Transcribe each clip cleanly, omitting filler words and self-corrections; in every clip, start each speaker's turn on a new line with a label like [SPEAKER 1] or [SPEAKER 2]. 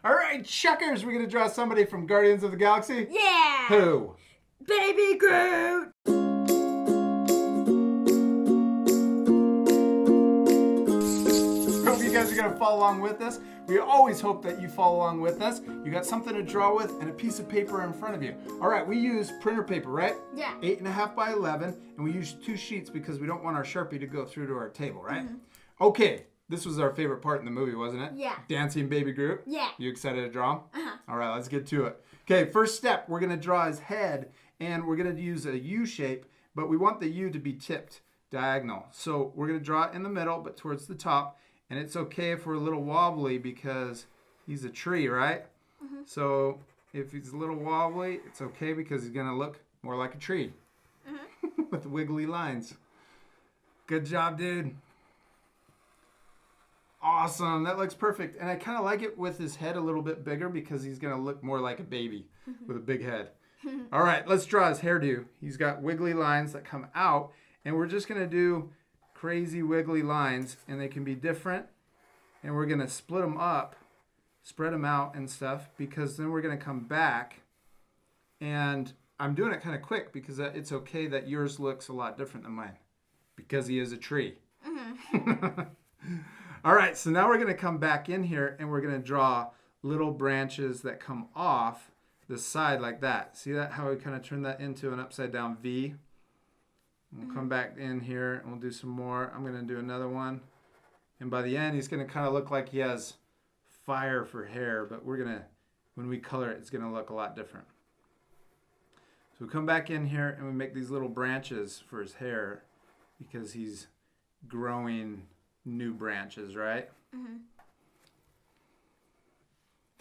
[SPEAKER 1] All right, Chuckers, we're going to draw somebody from Guardians of the Galaxy.
[SPEAKER 2] Yeah!
[SPEAKER 1] Who?
[SPEAKER 2] Baby Groot!
[SPEAKER 1] Hope you guys are going to follow along with us. We always hope that you follow along with us. You got something to draw with and a piece of paper in front of you. All right, we use printer paper, right?
[SPEAKER 2] Yeah.
[SPEAKER 1] 8.5 by 11, and we use 2 sheets because we don't want our Sharpie to go through to our table, right? Okay, this was our favorite part in the movie, wasn't it?
[SPEAKER 2] Yeah.
[SPEAKER 1] Dancing Baby Groot?
[SPEAKER 2] Yeah.
[SPEAKER 1] You excited to draw him?
[SPEAKER 2] Uh-huh.
[SPEAKER 1] All right, let's get to it. Okay, first step, we're going to draw his head, and we're going to use a U shape, but we want the U to be tipped diagonal. So we're going to draw it in the middle, but towards the top, and it's okay if we're a little wobbly because he's a tree, right? So if he's a little wobbly, it's okay because he's going to look more like a tree with wiggly lines. Good job, dude. Awesome. That looks perfect. And I kind of like it with his head a little bit bigger because he's going to look more like a baby with a big head. All right, let's draw his hairdo. He's got wiggly lines that come out, and we're just going to do crazy wiggly lines, and they can be different. And we're going to split them up, spread them out and stuff, because then we're going to come back. And I'm doing it kind of quick because it's okay that yours looks a lot different than mine because he is a tree. All right, so now we're going to come back in here and we're going to draw little branches that come off the side like that. See that? How we kind of turn that into an upside down V? We'll come back in here and we'll do some more. I'm going to do another one. And by the end, he's going to kind of look like he has fire for hair, but we're going to, when we color it, it's going to look a lot different. So we come back in here and we make these little branches for his hair because he's growing new branches, right?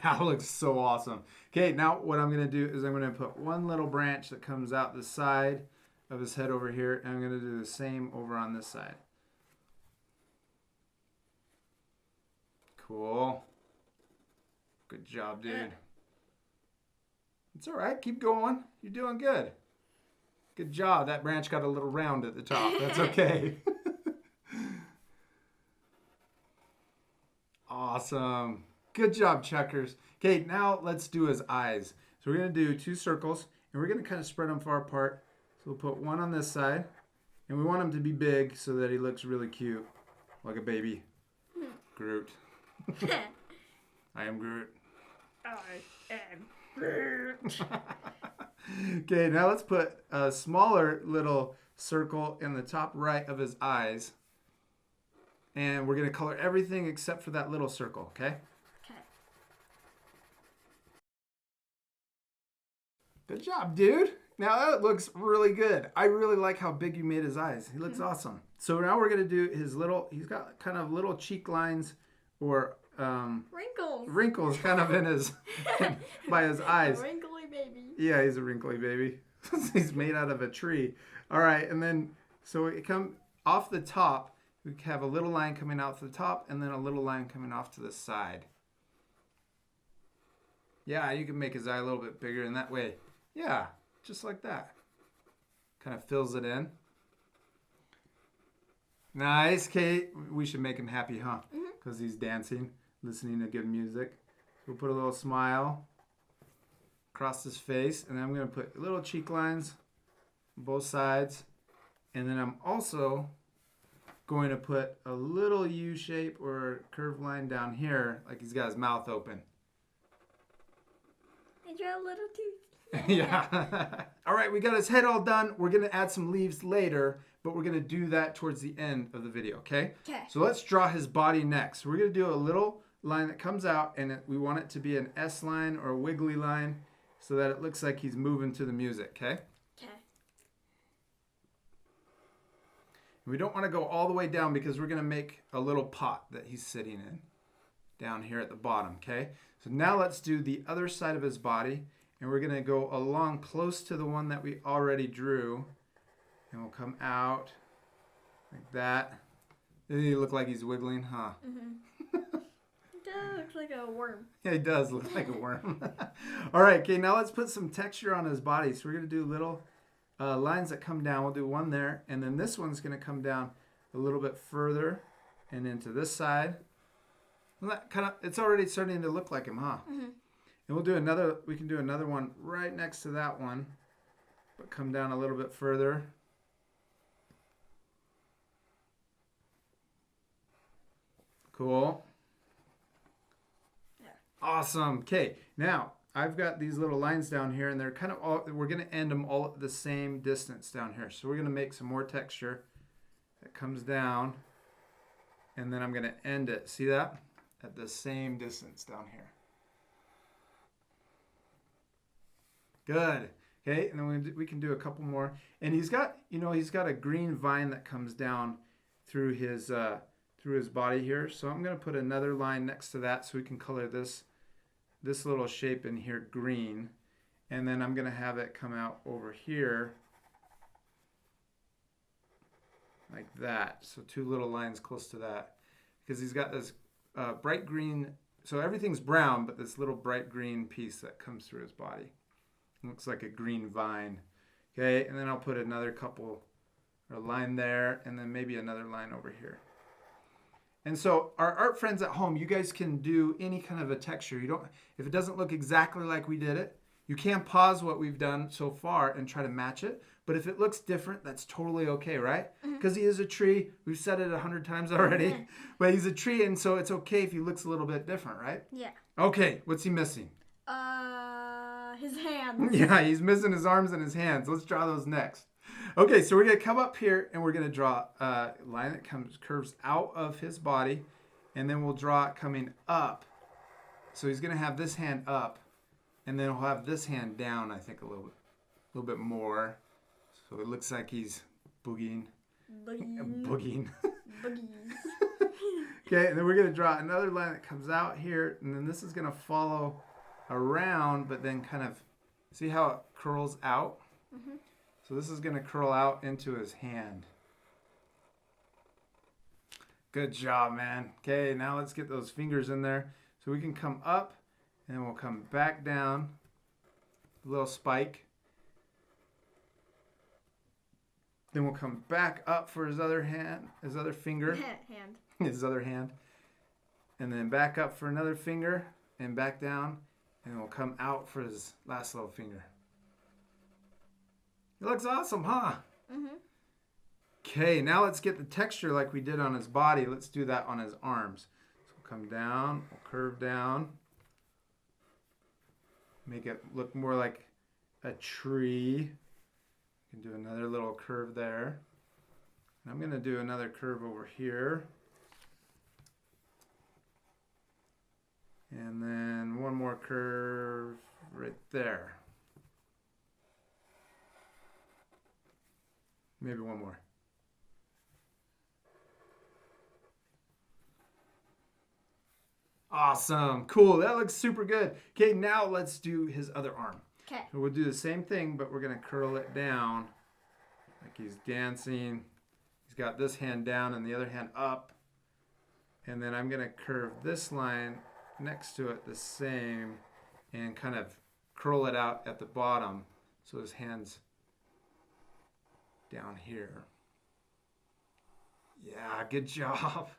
[SPEAKER 1] That looks so awesome. Okay, now what I'm going to do is I'm going to put one little branch that comes out the side of his head over here, and I'm going to do the same over on this side. Cool. Good job, dude. It's all right. Keep going. You're doing good. Good job. That branch got a little round at the top. That's okay. Awesome. Good job, Chuckers. Okay, now let's do his eyes. So we're going to do 2 circles, and we're going to kind of spread them far apart. So we'll put one on this side, and we want him to be big so that he looks really cute, like a baby. Groot. I am Groot.
[SPEAKER 2] I am Groot.
[SPEAKER 1] Okay, now let's put a smaller little circle in the top right of his eyes. And we're going to color everything except for that little circle, okay?
[SPEAKER 2] Okay.
[SPEAKER 1] Good job, dude. Now that looks really good. I really like how big you made his eyes. He looks awesome. So now we're going to do his little, he's got kind of little cheek lines or wrinkles kind of in his, by his eyes.
[SPEAKER 2] A wrinkly baby.
[SPEAKER 1] Yeah, he's a wrinkly baby. He's made out of a tree. All right, and then, so it come off the top, we have a little line coming out to the top and then a little line coming off to the side. Yeah, you can make his eye a little bit bigger in that way. Yeah, just like that. Kind of fills it in. Nice, Kate. We should make him happy, huh? Because he's dancing, listening to good music. We'll put a little smile across his face, and then I'm going to put little cheek lines on both sides. And then I'm also going to put a little U shape or curved line down here, like he's got his mouth open.
[SPEAKER 2] I draw a little tooth.
[SPEAKER 1] Yeah. All right, we got his head all done. We're going to add some leaves later, but we're going to do that towards the end of the video, okay?
[SPEAKER 2] Okay.
[SPEAKER 1] So let's draw his body next. We're going to do a little line that comes out, and we want it to be an S line or a wiggly line so that it looks like he's moving to the music, okay?
[SPEAKER 2] Okay.
[SPEAKER 1] We don't want to go all the way down because we're going to make a little pot that he's sitting in down here at the bottom, okay? So now let's do the other side of his body, and we're going to go along close to the one that we already drew, and we'll come out like that. Doesn't he look like he's wiggling, huh?
[SPEAKER 2] It does look like a worm.
[SPEAKER 1] Yeah, he does look like a worm. All right, okay, now let's put some texture on his body. So we're going to do little lines that come down. We'll do one there, and then this one's going to come down a little bit further and into this side. Well, that kind of, it's already starting to look like him, huh?
[SPEAKER 2] Mm-hmm.
[SPEAKER 1] And we can do another one right next to that one, but come down a little bit further. Cool.
[SPEAKER 2] Yeah.
[SPEAKER 1] Awesome. Okay, now I've got these little lines down here, and they're kind of all, we're going to end them all at the same distance down here. So we're going to make some more texture that comes down, and then I'm going to end it. See that? At the same distance down here. Good. Okay, and then we can do a couple more. And he's got, he's got a green vine that comes down through his body here. So I'm going to put another line next to that so we can color this little shape in here green. And then I'm going to have it come out over here like that. So two little lines close to that. Because he's got this bright green, so everything's brown, but this little bright green piece that comes through his body. Looks like a green vine. Okay, and then I'll put another couple, or a line there, and then maybe another line over here. And so our art friends at home, you guys can do any kind of a texture. If it doesn't look exactly like we did it, you can pause what we've done so far and try to match it. But if it looks different, that's totally okay, right? Because he is a tree. We've said it 100 times already.
[SPEAKER 2] Mm-hmm.
[SPEAKER 1] But he's a tree, and so it's okay if he looks a little bit different, right?
[SPEAKER 2] Yeah.
[SPEAKER 1] Okay, what's he missing?
[SPEAKER 2] His hands.
[SPEAKER 1] Yeah, he's missing his arms and his hands. Let's draw those next. Okay, so we're going to come up here, and we're going to draw a line that curves out of his body, and then we'll draw it coming up. So he's going to have this hand up, and then we'll have this hand down, I think, a little bit more. So it looks like he's boogieing. Boogieing.
[SPEAKER 2] Boogies.
[SPEAKER 1] Okay, and then we're going to draw another line that comes out here, and then this is going to follow around, but then kind of, see how it curls out?
[SPEAKER 2] Mm-hmm.
[SPEAKER 1] So this is going to curl out into his hand. Good job, man. Okay, now let's get those fingers in there. So we can come up, and then we'll come back down. A little spike. Then we'll come back up for his other hand, his other finger.
[SPEAKER 2] Hand.
[SPEAKER 1] His other hand. And then back up for another finger, and back down. And we'll come out for his last little finger. It looks awesome, huh?
[SPEAKER 2] Mm-hmm.
[SPEAKER 1] Okay, now let's get the texture like we did on his body. Let's do that on his arms. So we'll come down, we'll curve down. Make it look more like a tree. You can do another little curve there. And I'm going to do another curve over here. And then one more curve right there. Maybe one more. Awesome. Cool. That looks super good. Okay, now let's do his other arm.
[SPEAKER 2] Okay.
[SPEAKER 1] So we'll do the same thing, but we're going to curl it down like he's dancing. He's got this hand down and the other hand up. And then I'm going to curve this line next to it the same and kind of curl it out at the bottom so his hand's down here. Yeah, good job.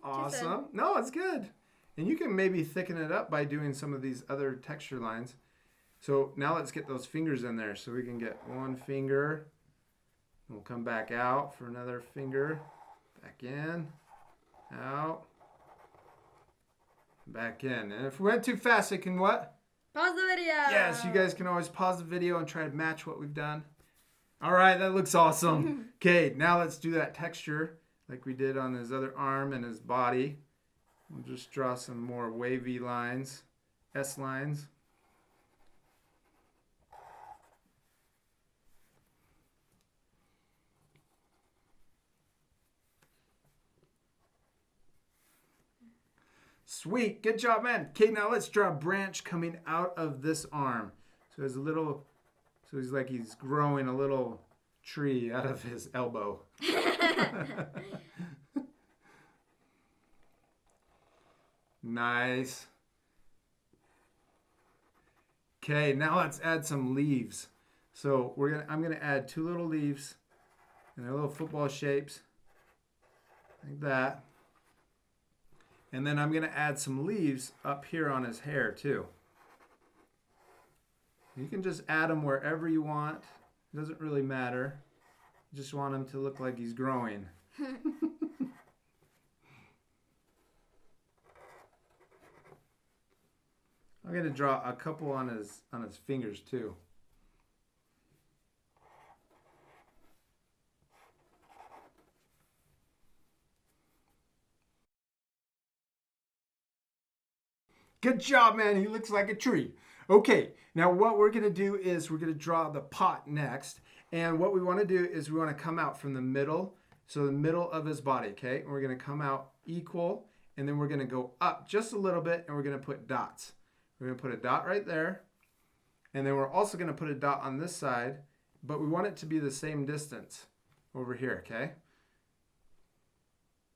[SPEAKER 1] Awesome. No, it's good. And you can maybe thicken it up by doing some of these other texture lines. So now let's get those fingers in there. So we can get one finger. We'll come back out for another finger. Back in. Out. Back in. And if we went too fast, it can what?
[SPEAKER 2] Pause the video.
[SPEAKER 1] Yes, you guys can always pause the video and try to match what we've done. All right, that looks awesome. Okay, now let's do that texture like we did on his other arm and his body. We'll just draw some more wavy lines, S lines. Sweet, good job, man. Okay, now let's draw a branch coming out of this arm. So there's a little, so he's like he's growing a little tree out of his elbow. Nice. Okay, now let's add some leaves. So I'm gonna add two little leaves, And they're little football shapes. Like that. And then I'm going to add some leaves up here on his hair too. You can just add them wherever you want. It doesn't really matter. You just want him to look like he's growing. I'm going to draw a couple on his fingers too. Good job, man. He looks like a tree. Okay, now what we're going to do is we're going to draw the pot next. And what we want to do is we want to come out from the middle, so the middle of his body, okay? And we're going to come out equal, and then we're going to go up just a little bit, and we're going to put dots. We're going to put a dot right there, and then we're also going to put a dot on this side, but we want it to be the same distance over here, okay?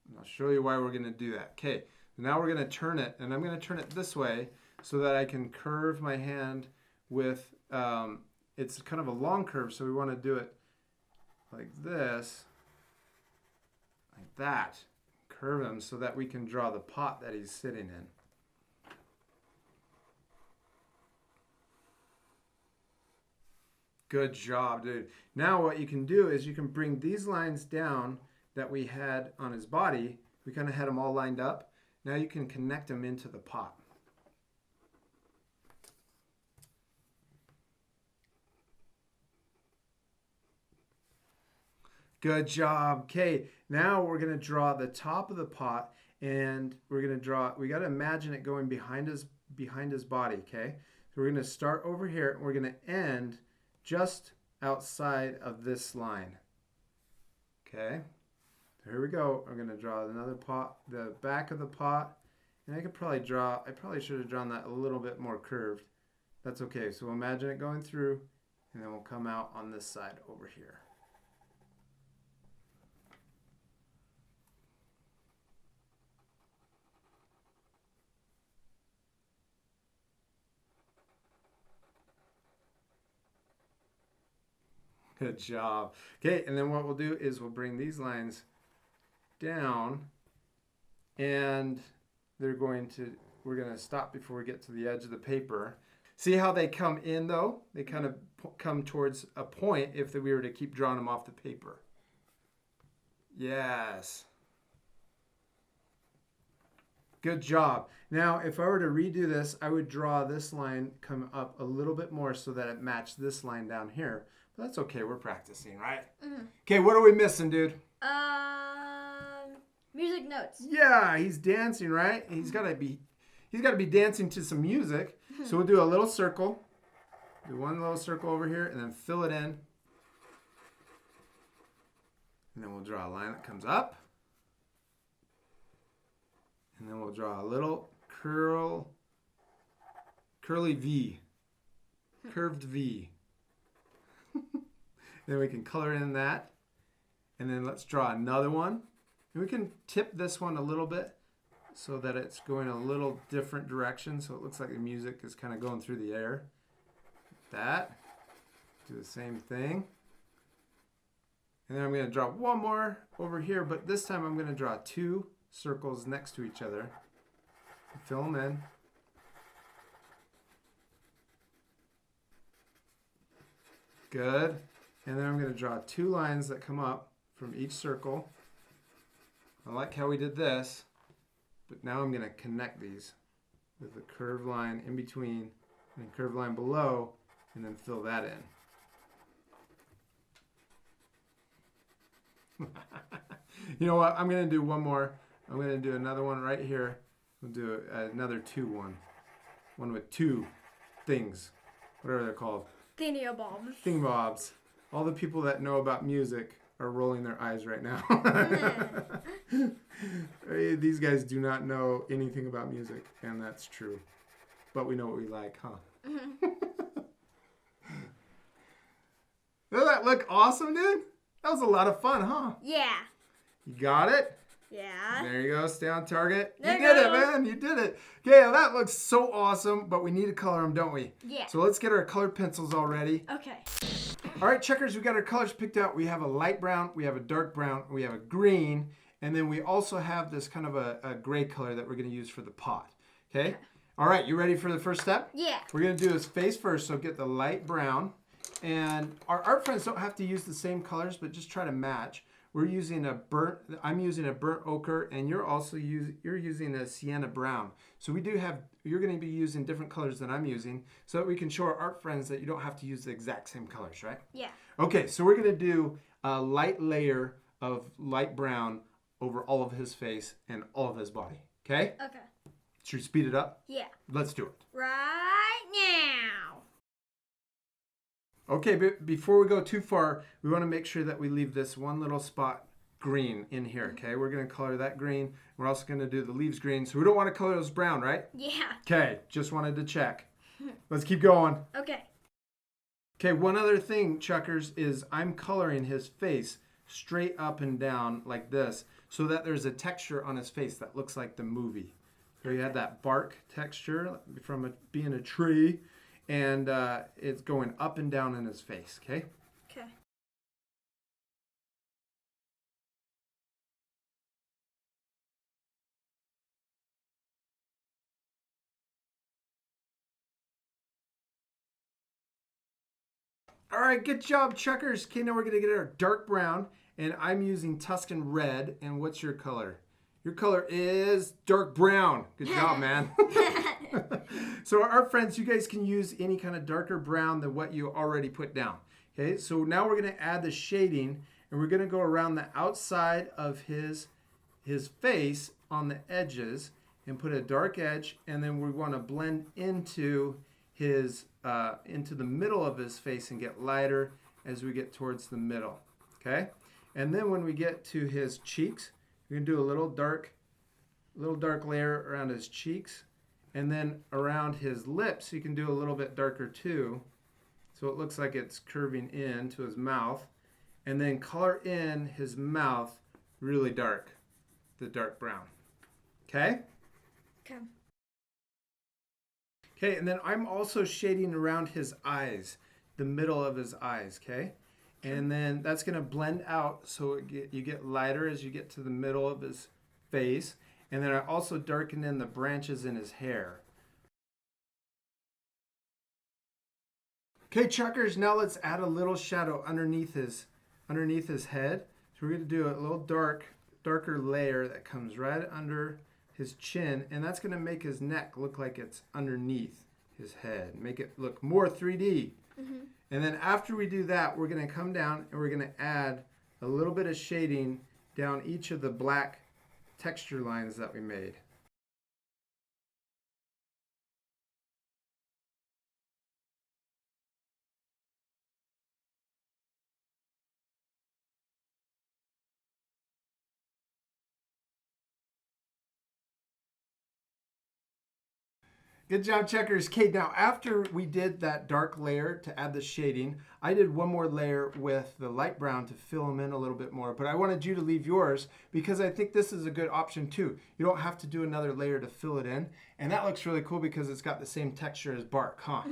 [SPEAKER 1] And I'll show you why we're going to do that. Okay, now we're going to turn it, and I'm going to turn it this way so that I can curve my hand with, it's kind of a long curve, so we want to do it like this, like that. Curve him so that we can draw the pot that he's sitting in. Good job, dude. Now what you can do is you can bring these lines down that we had on his body. We kind of had them all lined up. Now you can connect them into the pot. Good job. Okay, now we're going to draw the top of the pot, and we're going to draw, we got to imagine it going behind his body, okay? So we're going to start over here, and we're going to end just outside of this line. Okay, so here we go. I'm going to draw another pot, the back of the pot, and I probably should have drawn that a little bit more curved. That's okay. So imagine it going through, and then we'll come out on this side over here. Good job. Okay, and then what we'll do is we'll bring these lines down, and we're going to stop before we get to the edge of the paper. See how they come in though? They kind of come towards a point if we were to keep drawing them off the paper. Yes. Good job. Now, if I were to redo this, I would draw this line come up a little bit more so that it matched this line down here. But that's okay. We're practicing, right? Okay, what are we missing, dude?
[SPEAKER 2] Music notes.
[SPEAKER 1] Yeah, he's dancing, right? He's got to be dancing to some music. So we'll do a little circle. Do one little circle over here and then fill it in. And then we'll draw a line that comes up. And then we'll draw a little curly V. Curved V. Then we can color in that. And then let's draw another one. And we can tip this one a little bit so that it's going a little different direction. So it looks like the music is kind of going through the air. Like that. Do the same thing. And then I'm going to draw one more over here. But this time I'm going to draw two circles next to each other. Fill them in. Good. And then I'm going to draw two lines that come up from each circle. I like how we did this, but now I'm going to connect these with a curved line in between and a curved line below, and then fill that in. You know what? I'm going to do one more. I'm going to do another one right here. We'll do another one. One with two things, whatever they're called.
[SPEAKER 2] Thingy-bobs.
[SPEAKER 1] Thingy-bobs. All the people that know about music are rolling their eyes right now. These guys do not know anything about music, and that's true. But we know what we like, huh? Doesn't that look awesome, dude? That was a lot of fun, huh?
[SPEAKER 2] Yeah.
[SPEAKER 1] You got it?
[SPEAKER 2] Yeah.
[SPEAKER 1] There you go. Stay on target.
[SPEAKER 2] There
[SPEAKER 1] You did
[SPEAKER 2] goes.
[SPEAKER 1] it, man. You did it. Okay, well, that looks so awesome, but we need to color them, don't we?
[SPEAKER 2] Yeah.
[SPEAKER 1] So let's get our colored pencils all ready.
[SPEAKER 2] Okay.
[SPEAKER 1] All right, checkers, we got our colors picked out. We have a light brown, we have a dark brown, we have a green, and then we also have this kind of a gray color that we're going to use for the pot. Okay? All right, you ready for the first step?
[SPEAKER 2] Yeah.
[SPEAKER 1] We're going to do his face first, so get the light brown. And our art friends don't have to use the same colors, but just try to match. I'm using a burnt ochre, and you're using a sienna brown. So you're going to be using different colors than I'm using, so that we can show our art friends that you don't have to use the exact same colors, right?
[SPEAKER 2] Yeah.
[SPEAKER 1] Okay, so we're going to do a light layer of light brown over all of his face and all of his body. Okay?
[SPEAKER 2] Okay.
[SPEAKER 1] Should we speed it up?
[SPEAKER 2] Yeah.
[SPEAKER 1] Let's do it.
[SPEAKER 2] Right now.
[SPEAKER 1] Okay, but before we go too far, we want to make sure that we leave this one little spot green in here, okay? We're going to color that green. We're also going to do the leaves green, so we don't want to color those brown, right?
[SPEAKER 2] Yeah.
[SPEAKER 1] Okay, just wanted to check. Let's keep going.
[SPEAKER 2] Okay.
[SPEAKER 1] Okay, one other thing, Chuckers, is I'm coloring his face straight up and down like this so that there's a texture on his face that looks like the movie. So you have that bark texture from being a tree, and it's going up and down in his face, okay?
[SPEAKER 2] Okay.
[SPEAKER 1] All right, good job, Chuckers. Okay, now we're going to get our dark brown, and I'm using Tuscan red. And what's your color? Your color is dark brown. Good job, man. So our friends, you guys can use any kind of darker brown than what you already put down. Okay, so now we're going to add the shading, and we're going to go around the outside of his face on the edges and put a dark edge, and then we want to blend into into the middle of his face and get lighter as we get towards the middle. Okay, and then when we get to his cheeks, we're gonna do a little dark layer around his cheeks, and then around his lips you can do a little bit darker too, so it looks like it's curving in to his mouth, and then color in his mouth really dark, the dark brown. Okay.
[SPEAKER 2] Okay.
[SPEAKER 1] Okay, and then I'm also shading around his eyes, the middle of his eyes, okay? And then that's going to blend out so you get lighter as you get to the middle of his face. And then I also darken in the branches in his hair. Okay, Chuckers, now let's add a little shadow underneath his head. So we're going to do a little darker layer that comes right under his chin, and that's going to make his neck look like it's underneath his head, make it look more 3D. And then after we do that, we're going to come down and we're going to add a little bit of shading down each of the black texture lines that we made. Good job, Checkers. Okay, now after we did that dark layer to add the shading, I did one more layer with the light brown to fill them in a little bit more, but I wanted you to leave yours because I think this is a good option too. You don't have to do another layer to fill it in, and that looks really cool because it's got the same texture as bark, huh?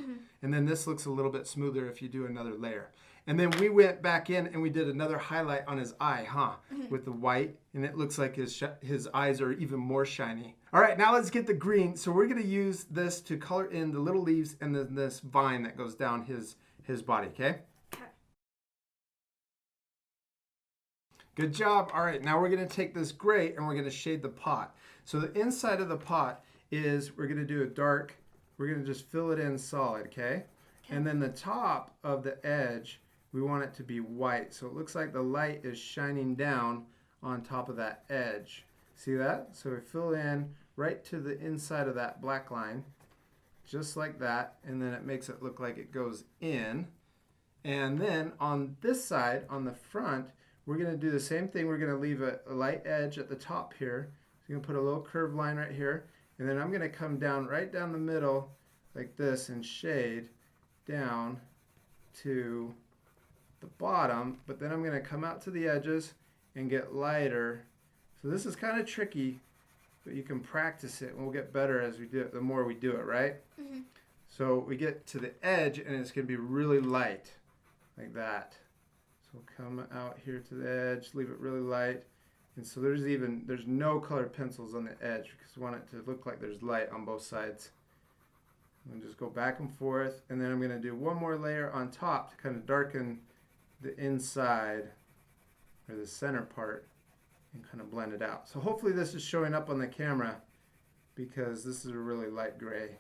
[SPEAKER 1] And then this looks a little bit smoother if you do another layer. And then we went back in and we did another highlight on his eye, huh? With the white, and it looks like his eyes are even more shiny. All right, now let's get the green. So we're gonna use this to color in the little leaves and then this vine that goes down his body, okay?
[SPEAKER 2] Okay.
[SPEAKER 1] Good job. All right, now we're gonna take this gray and we're gonna shade the pot. So the inside of the pot is, we're gonna do a dark, we're gonna just fill it in solid, okay? And then the top of the edge, we want it to be white. So it looks like the light is shining down on top of that edge. See that? So we fill in right to the inside of that black line, just like that. And then it makes it look like it goes in. And then on this side, on the front, we're gonna do the same thing. We're gonna leave a light edge at the top here. So you're gonna put a little curved line right here. And then I'm gonna come down right down the middle like this and shade down to the bottom, but then I'm going to come out to the edges and get lighter. So this is kind of tricky, but you can practice it and we'll get better as we do it, the more we do it, right? So we get to the edge and it's going to be really light. like that. So come out here to the edge, leave it really light. And so there's no colored pencils on the edge because we want it to look like there's light on both sides. And just go back and forth, and then I'm going to do one more layer on top to kind of darken the inside or the center part and kind of blend it out. So hopefully this is showing up on the camera because this is a really light gray.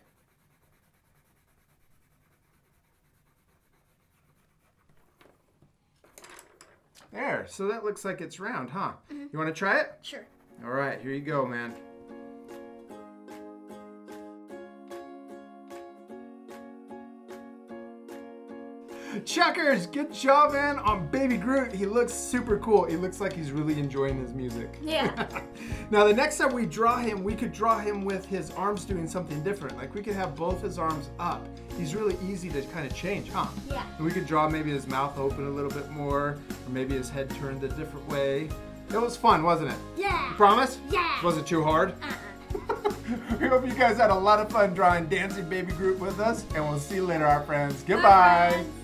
[SPEAKER 1] There, so that looks like it's round, huh?
[SPEAKER 2] Mm-hmm.
[SPEAKER 1] You want to try it?
[SPEAKER 2] Sure.
[SPEAKER 1] All right, here you go, man. Checkers, good job, man, on Baby Groot. He looks super cool. He looks like he's really enjoying his music.
[SPEAKER 2] Yeah.
[SPEAKER 1] Now, the next time we draw him, we could draw him with his arms doing something different. Like, we could have both his arms up. He's really easy to kind of change, huh?
[SPEAKER 2] Yeah.
[SPEAKER 1] And we could draw maybe his mouth open a little bit more, or maybe his head turned a different way. It was fun, wasn't it?
[SPEAKER 2] Yeah.
[SPEAKER 1] You promise?
[SPEAKER 2] Yeah.
[SPEAKER 1] Was it too hard? We hope you guys had a lot of fun drawing Dancing Baby Groot with us, and we'll see you later, our friends. Goodbye.
[SPEAKER 2] Bye.